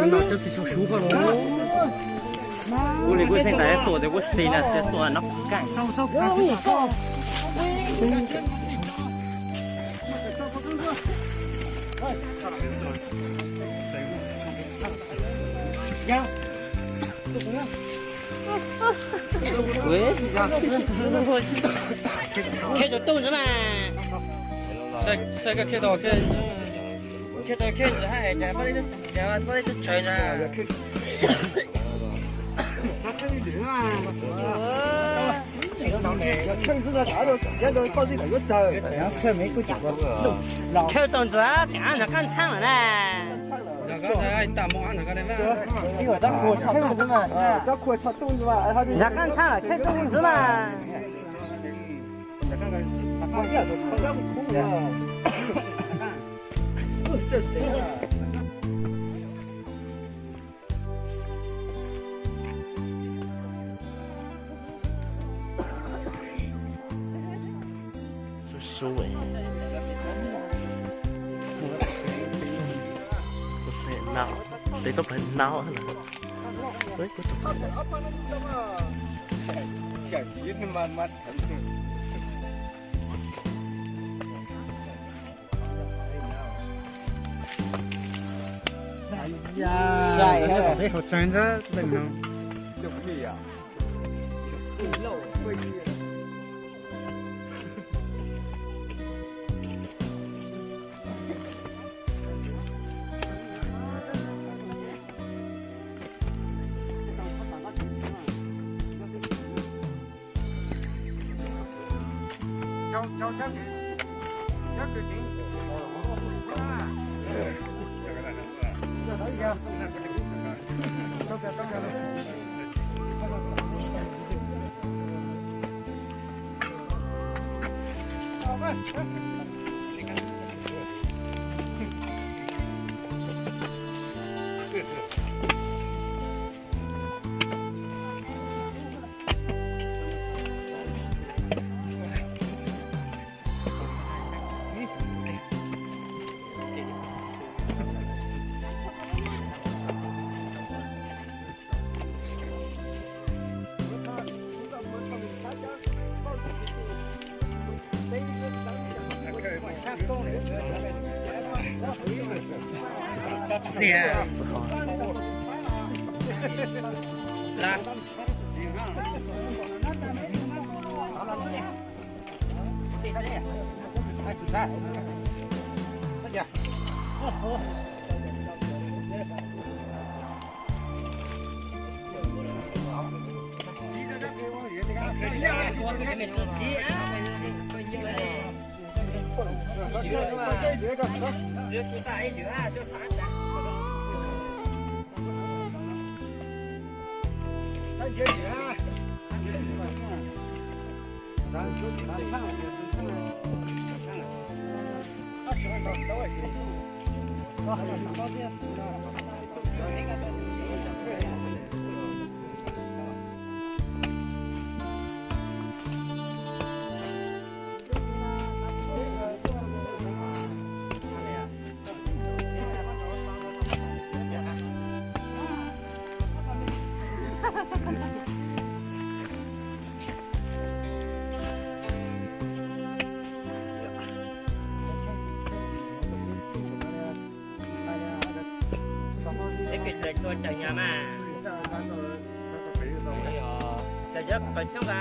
那这是小收获喽。我那个现在做的，我谁呢？在做那不干。喂，开着豆子嘛，晒个开刀开。开着还在把那个吹呢。趁子的大头，现在搞这个走，这样吃没够劲了。开豆子啊，这样就干长了呢。那个在大毛那个的嘛。你看咱锅炒豆子嘛，这锅炒豆子嘛，人家干长了，开豆子嘛。我也是炒两口了。这谁啊？收尾，不是闹，谁都不闹了。所以不走。天气他妈妈哎呀，晒呀！最后真的冷了。就屁呀！厉害，来。做这样嘛？哎呦，这也不行吧？